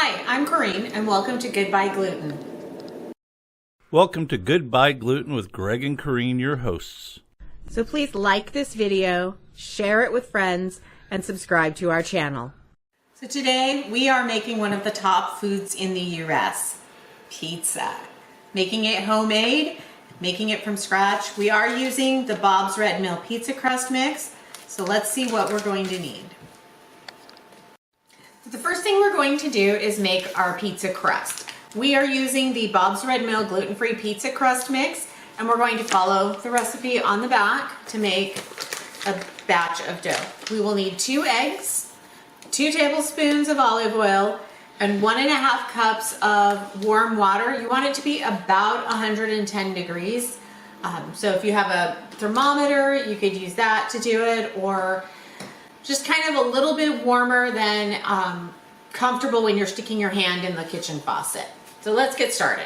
Hi, I'm Corinne, and welcome to Goodbye Gluten. Welcome to Goodbye Gluten with Greg and Corinne, your hosts. So please like this video, share it with friends, and subscribe to our channel. So today we are making one of the top foods in the US, pizza. Making it homemade, making it from scratch. We are using the Bob's Red Mill pizza crust mix, so let's see what we're going to need. The first thing we're going to do is make our pizza crust. We are using the Bob's Red Mill gluten-free pizza crust mix, and we're going to follow the recipe on the back to make a batch of dough. We will need 2 eggs, 2 tablespoons of olive oil, and 1.5 cups of warm water. You want it to be about 110 degrees. So if you have a thermometer, you could use that to do it, or just kind of a little bit warmer than comfortable when you're sticking your hand in the kitchen faucet. So let's get started.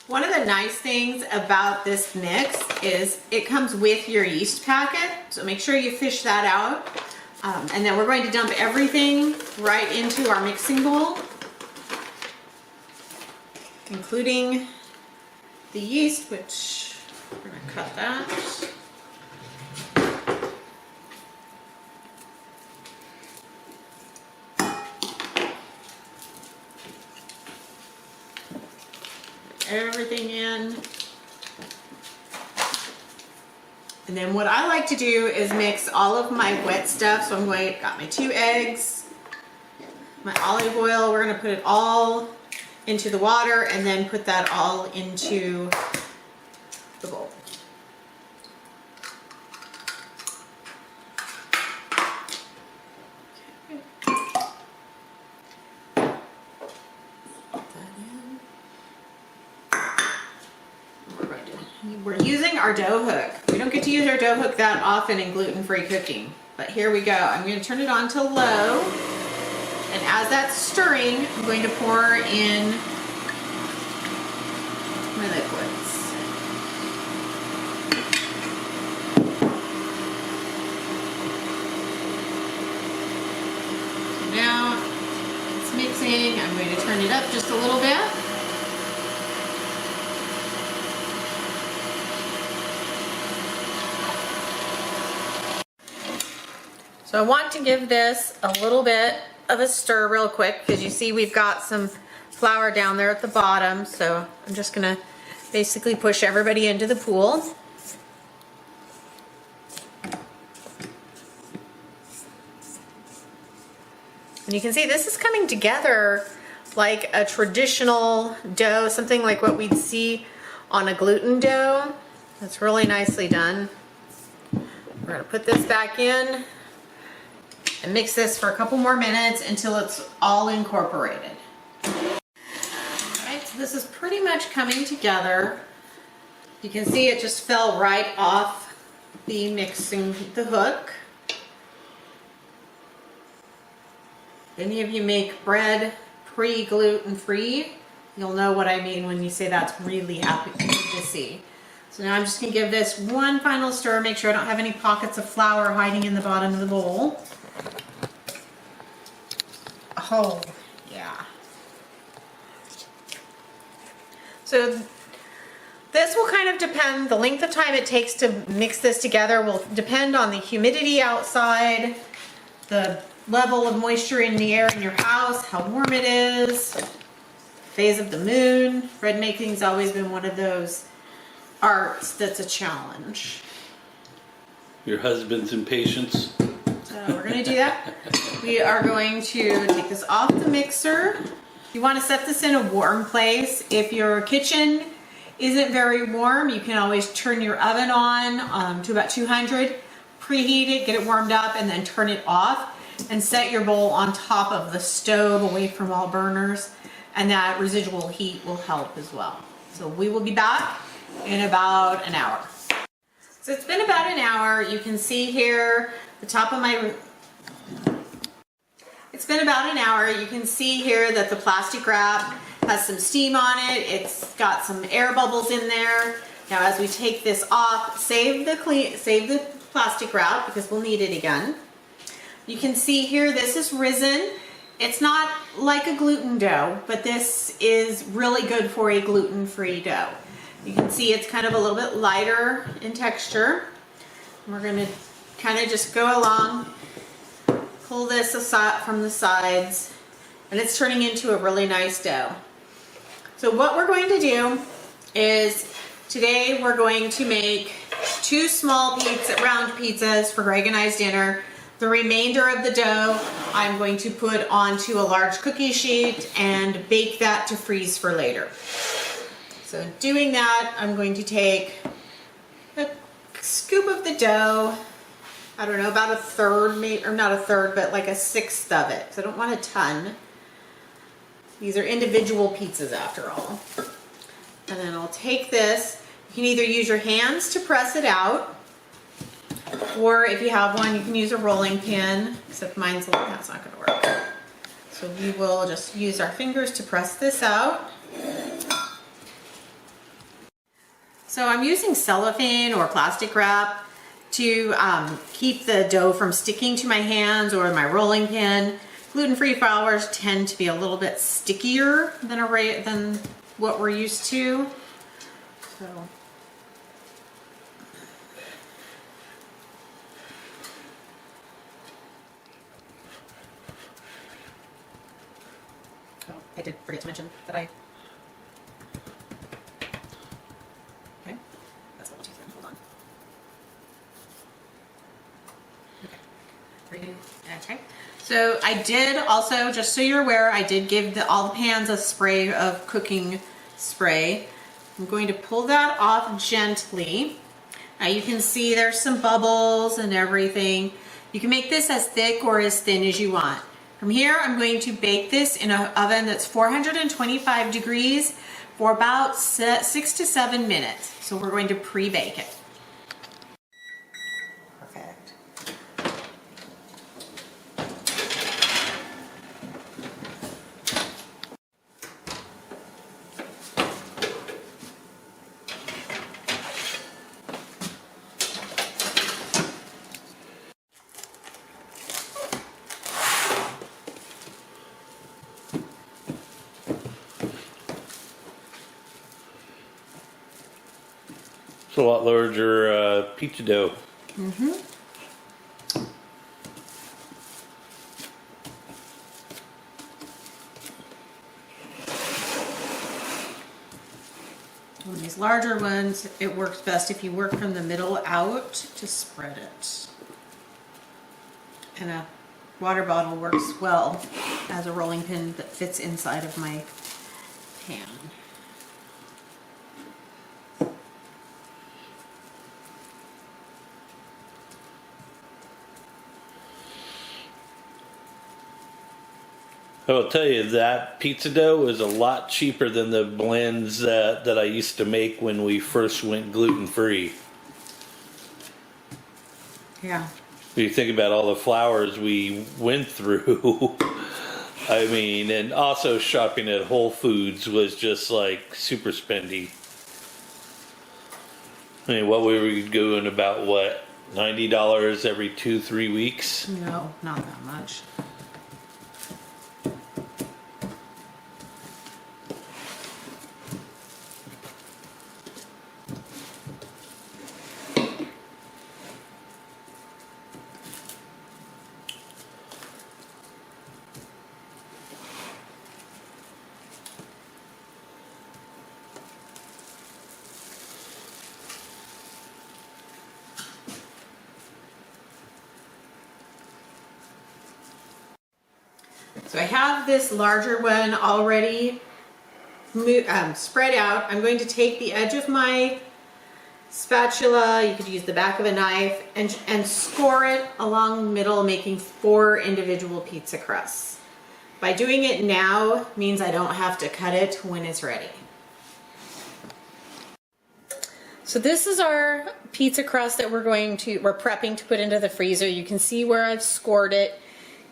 One of the nice things about this mix is it comes with your yeast packet, so make sure you fish that out. And then we're going to dump everything right into our mixing bowl, including the yeast, which we're going to cut that. Everything in. And then what I like to do is mix all of my wet stuff. So got my 2 eggs, my olive oil. We're gonna put it all into the water and then put that all into the bowl. We're using our dough hook. We don't get to use our dough hook that often in gluten-free cooking, but here we go. I'm going to turn it on to low, and as that's stirring, I'm going to pour in my liquids. So now it's mixing. I'm going to turn it up just a little bit. So I want to give this a little bit of a stir real quick because you see we've got some flour down there at the bottom. So I'm just gonna basically push everybody into the pool. And you can see this is coming together like a traditional dough, something like what we'd see on a gluten dough. That's really nicely done. We're gonna put this back in and mix this for a couple more minutes until it's all incorporated. Alright, so this is pretty much coming together. You can see it just fell right off the mixing the hook. If any of you make bread pre-gluten free, you'll know what I mean when you say that's really happy to see. So now I'm just going to give this one final stir, make sure I don't have any pockets of flour hiding in the bottom of the bowl. Oh, yeah. So this will kind of depend, the length of time it takes to mix this together will depend on the humidity outside, the level of moisture in the air in your house, how warm it is, phase of the moon. Bread making's always been one of those arts that's a challenge. Your husband's impatience. So we're going to do that. We are going to take this off the mixer. You want to set this in a warm place. If your kitchen isn't very warm, you can always turn your oven on to about 200, preheat it, get it warmed up, and then turn it off and set your bowl on top of the stove away from all burners, and that residual heat will help as well. So we will be back in about an hour. So it's been about an hour. You can see here the top of my... It's been about an hour. You can see here that the plastic wrap has some steam on it. It's got some air bubbles in there. Now as we take this off, save the plastic wrap because we'll need it again. You can see here this is risen It's not like a gluten dough, but this is really good for a gluten-free dough. You can see it's kind of a little bit lighter in texture. We're going to kind of just go along, pull this aside from the sides, and it's turning into a really nice dough. So what we're going to do is today we're going to make 2 small round pizzas for Greg and I's dinner. The remainder of the dough I'm going to put onto a large cookie sheet and bake that to freeze for later. So doing that, I'm going to take a scoop of the dough, I don't know, about a third, maybe, or not a third, but like a 1/6 of it. So I don't want a ton. These are individual pizzas after all. And then I'll take this. You can either use your hands to press it out, or if you have one, you can use a rolling pin, except mine's a little, that's not gonna work. So we will just use our fingers to press this out. So I'm using cellophane or plastic wrap to keep the dough from sticking to my hands or my rolling pin. Gluten-free flours tend to be a little bit stickier than what we're used to. So. Oh, I did forget to mention that I. Okay, that's a little too thin. Hold on. Okay. Okay. So I did also, just so you're aware, I did give all the pans a spray of cooking spray. I'm going to pull that off gently. Now you can see there's some bubbles and everything. You can make this as thick or as thin as you want. From here, I'm going to bake this in an oven that's 425 degrees for about 6 to 7 minutes. So we're going to pre-bake it. Perfect. It's a lot larger pizza dough. Mm-hmm. On these larger ones, it works best if you work from the middle out to spread it. And a water bottle works well as a rolling pin that fits inside of my pan. I will tell you that pizza dough is a lot cheaper than the blends that I used to make when we first went gluten-free. Yeah. When you think about all the flours we went through, I mean, and also shopping at Whole Foods was just like super spendy. I mean, what we were doing about what, $90 every 2-3 weeks? No, not that much. So I have this larger one already spread out. I'm going to take the edge of my spatula, you could use the back of a knife, and score it along the middle, making 4 individual pizza crusts. By doing it now means I don't have to cut it when it's ready. So this is our pizza crust that we're prepping to put into the freezer. You can see where I've scored it.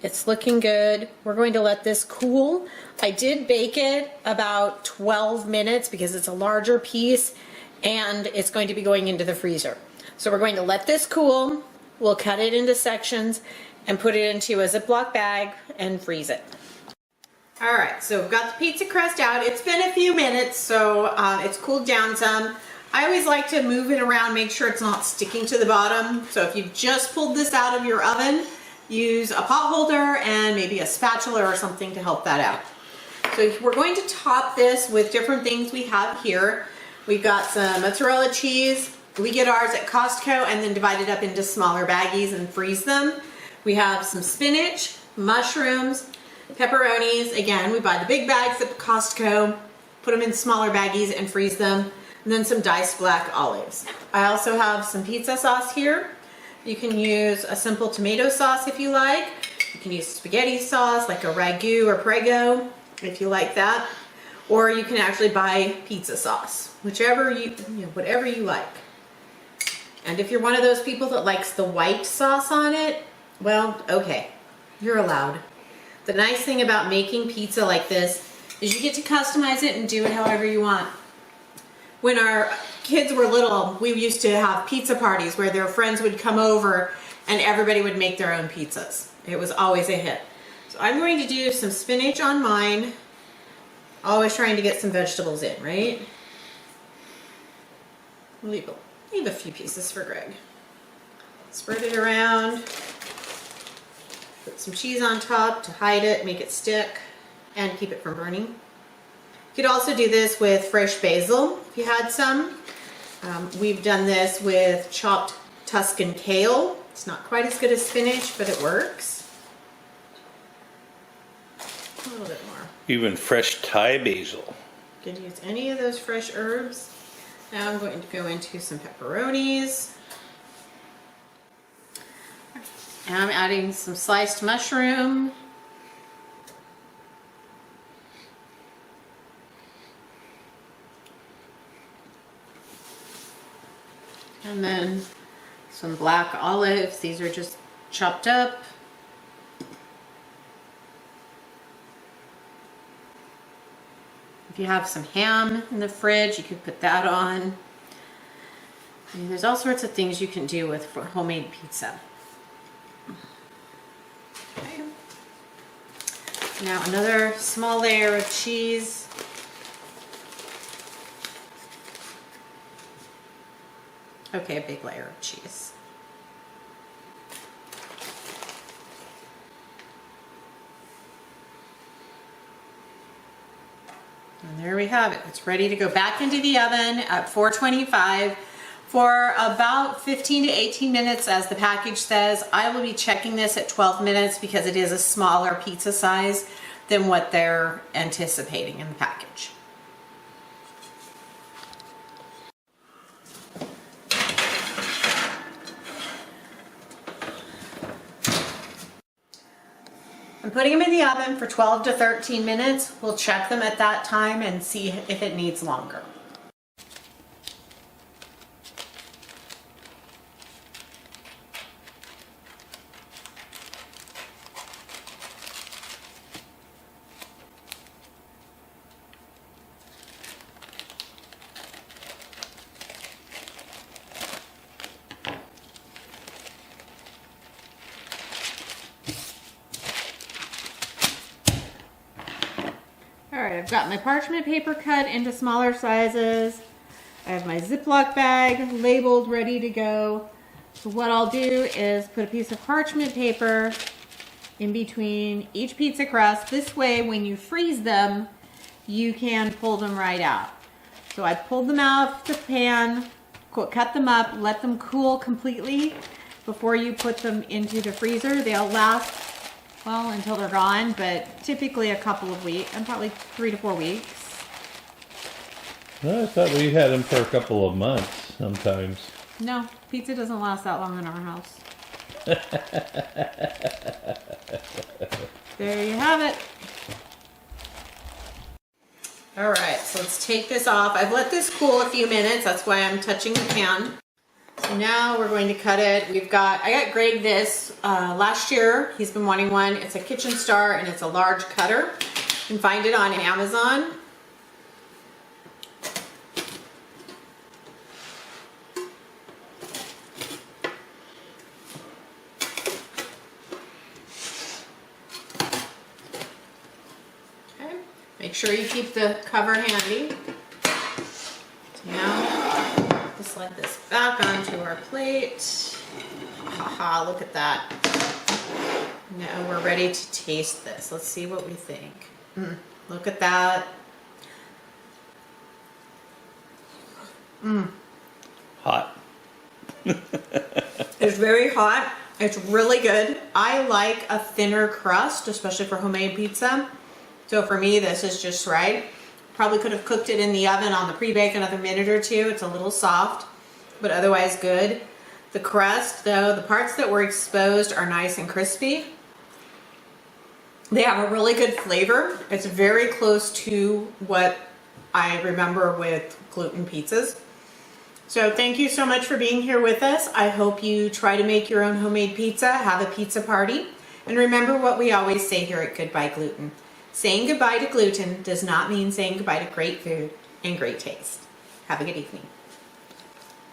It's looking good. We're going to let this cool. I did bake it about 12 minutes because it's a larger piece and it's going to be going into the freezer. So we're going to let this cool. We'll cut it into sections and put it into a Ziploc bag and freeze it. All right, so we've got the pizza crust out. It's been a few minutes, so it's cooled down some. I always like to move it around, make sure it's not sticking to the bottom. So if you've just pulled this out of your oven, use a pot holder and maybe a spatula or something to help that out. So we're going to top this with different things we have here. We've got some mozzarella cheese. We get ours at Costco and then divide it up into smaller baggies and freeze them. We have some spinach, mushrooms, pepperonis. Again, we buy the big bags at Costco, put them in smaller baggies and freeze them. And then some diced black olives. I also have some pizza sauce here. You can use a simple tomato sauce if you like. You can use spaghetti sauce like a ragu or prego if you like that. Or you can actually buy pizza sauce, whatever you like. And if you're one of those people that likes the white sauce on it, well, okay, you're allowed. The nice thing about making pizza like this is you get to customize it and do it however you want. When our kids were little, we used to have pizza parties where their friends would come over and everybody would make their own pizzas. It was always a hit. So I'm going to do some spinach on mine. Always trying to get some vegetables in, right? Leave a few pieces for Greg. Spread it around. Put some cheese on top to hide it, make it stick, and keep it from burning. You could also do this with fresh basil if you had some. We've done this with chopped Tuscan kale. It's not quite as good as spinach, but it works. A little bit more. Even fresh Thai basil. You can use any of those fresh herbs. Now I'm going to go into some pepperonis. And I'm adding some sliced mushroom. And then some black olives. These are just chopped up. If you have some ham in the fridge, you could put that on. And there's all sorts of things you can do with homemade pizza. Okay. Now another small layer of cheese. Okay, a big layer of cheese. And there we have it. It's ready to go back into the oven at 425 for about 15 to 18 minutes as the package says. I will be checking this at 12 minutes because it is a smaller pizza size than what they're anticipating in the package. I'm putting them in the oven for 12 to 13 minutes. We'll check them at that time and see if it needs longer. Alright, I've got my parchment paper cut into smaller sizes. I have my Ziploc bag labeled, ready to go. So what I'll do is put a piece of parchment paper in between each pizza crust. This way, when you freeze them, you can pull them right out. So I pulled them out of the pan, cut them up, let them cool completely before you put them into the freezer. They'll last, well, until they're gone, but typically a couple of weeks, and probably 3 to 4 weeks. Well, I thought we had them for a couple of months sometimes. No, pizza doesn't last that long in our house. There you have it. All right, so let's take this off. I've let this cool a few minutes. That's why I'm touching the pan. So now we're going to cut it. I got Greg this last year. He's been wanting one. It's a Kitchen Star and it's a large cutter. You can find it on Amazon. Okay, make sure you keep the cover handy. So now, just slide this back onto our plate. Haha, look at that. Now we're ready to taste this. Let's see what we think. Look at that. Hot. It's very hot. It's really good. I like a thinner crust, especially for homemade pizza. So for me, this is just right. Probably could have cooked it in the oven on the pre-bake another minute or two. It's a little soft, but otherwise good. The crust, though, the parts that were exposed are nice and crispy. They have a really good flavor. It's very close to what I remember with gluten pizzas. So thank you so much for being here with us. I hope you try to make your own homemade pizza, have a pizza party, and remember what we always say here at Goodbye Gluten. Saying goodbye to gluten does not mean saying goodbye to great food and great taste. Have a good evening.